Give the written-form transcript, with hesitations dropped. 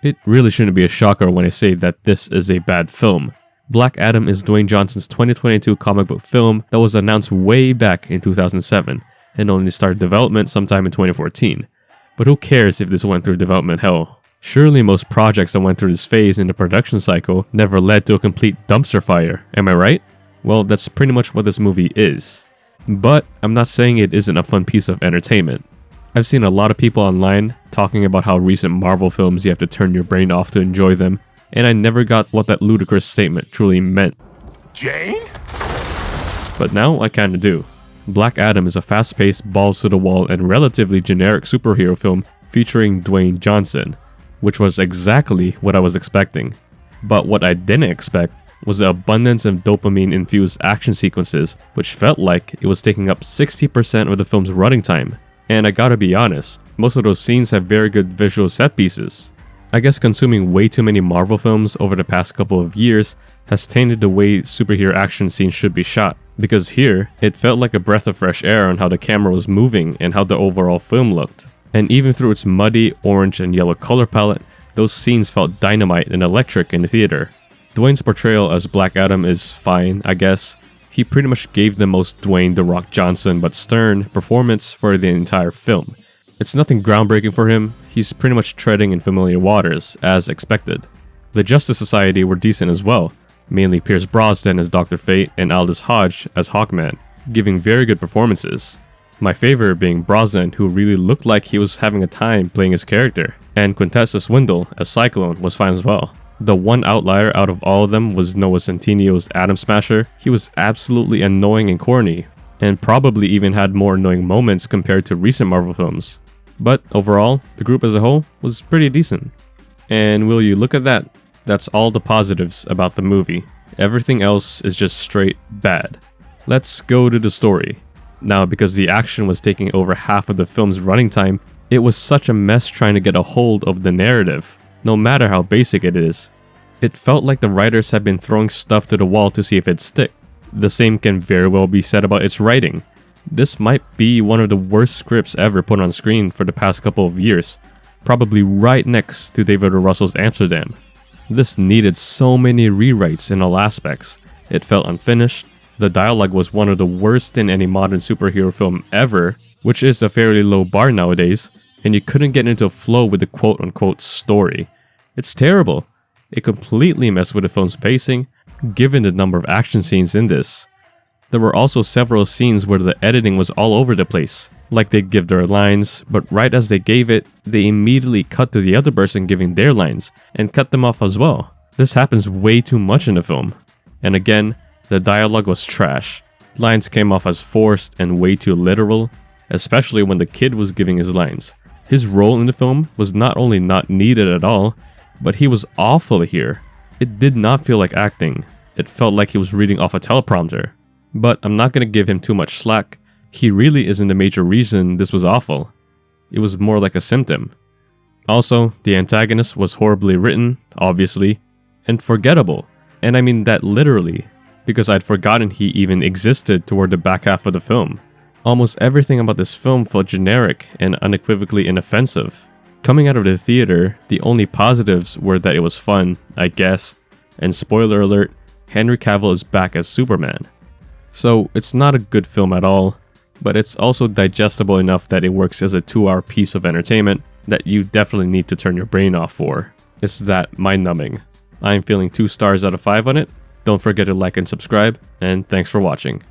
It really shouldn't be a shocker when I say that this is a bad film. Black Adam is Dwayne Johnson's 2022 comic book film that was announced way back in 2007 and only started development sometime in 2014. But who cares if this went through development hell? Surely most projects that went through this phase in the production cycle never led to a complete dumpster fire, am I right? Well, that's pretty much what this movie is. But I'm not saying it isn't a fun piece of entertainment. I've seen a lot of people online talking about how recent Marvel films you have to turn your brain off to enjoy them, and I never got what that ludicrous statement truly meant. Jane? But now I kinda do. Black Adam is a fast-paced, balls-to-the-wall, and relatively generic superhero film featuring Dwayne Johnson, which was exactly what I was expecting. But what I didn't expect was the abundance of dopamine-infused action sequences, which felt like it was taking up 60% of the film's running time. And I gotta be honest, most of those scenes have very good visual set pieces. I guess consuming way too many Marvel films over the past couple of years has tainted the way superhero action scenes should be shot, because here, it felt like a breath of fresh air on how the camera was moving and how the overall film looked. And even through its muddy orange and yellow color palette, those scenes felt dynamite and electric in the theater. Dwayne's portrayal as Black Adam is fine, I guess. He pretty much gave the most Dwayne "The Rock" Johnson but stern performance for the entire film. It's nothing groundbreaking for him, he's pretty much treading in familiar waters, as expected. The Justice Society were decent as well, mainly Pierce Brosnan as Dr. Fate and Aldous Hodge as Hawkman, giving very good performances. My favorite being Brosnan, who really looked like he was having a time playing his character, and Quintessa Swindle as Cyclone was fine as well. The one outlier out of all of them was Noah Centinio's Atom Smasher. He was absolutely annoying and corny, and probably even had more annoying moments compared to recent Marvel films. But overall, the group as a whole was pretty decent. And will you look at that? That's all the positives about the movie. Everything else is just straight bad. Let's go to the story. Now, because the action was taking over half of the film's running time, it was such a mess trying to get a hold of the narrative, no matter how basic it is. It felt like the writers had been throwing stuff to the wall to see if it'd stick. The same can very well be said about its writing. This might be one of the worst scripts ever put on screen for the past couple of years, probably right next to David O. Russell's Amsterdam. This needed so many rewrites in all aspects. It felt unfinished. The dialogue was one of the worst in any modern superhero film ever, which is a fairly low bar nowadays, and you couldn't get into a flow with the quote-unquote story. It's terrible. It completely messed with the film's pacing, given the number of action scenes in this. There were also several scenes where the editing was all over the place, like they'd give their lines, but right as they gave it, they immediately cut to the other person giving their lines, and cut them off as well. This happens way too much in the film. And again, the dialogue was trash. Lines came off as forced and way too literal, especially when the kid was giving his lines. His role in the film was not only not needed at all, but he was awful here. It did not feel like acting. It felt like he was reading off a teleprompter. But I'm not gonna give him too much slack. He really isn't the major reason this was awful. It was more like a symptom. Also, the antagonist was horribly written, obviously, and forgettable. And I mean that literally, because I'd forgotten he even existed toward the back half of the film. Almost everything about this film felt generic and unequivocally inoffensive. Coming out of the theater, the only positives were that it was fun, I guess, and spoiler alert, Henry Cavill is back as Superman. So it's not a good film at all, but it's also digestible enough that it works as a 2-hour piece of entertainment that you definitely need to turn your brain off for. It's that mind-numbing. I'm feeling 2 stars out of 5 on it. Don't forget to like and subscribe, and thanks for watching.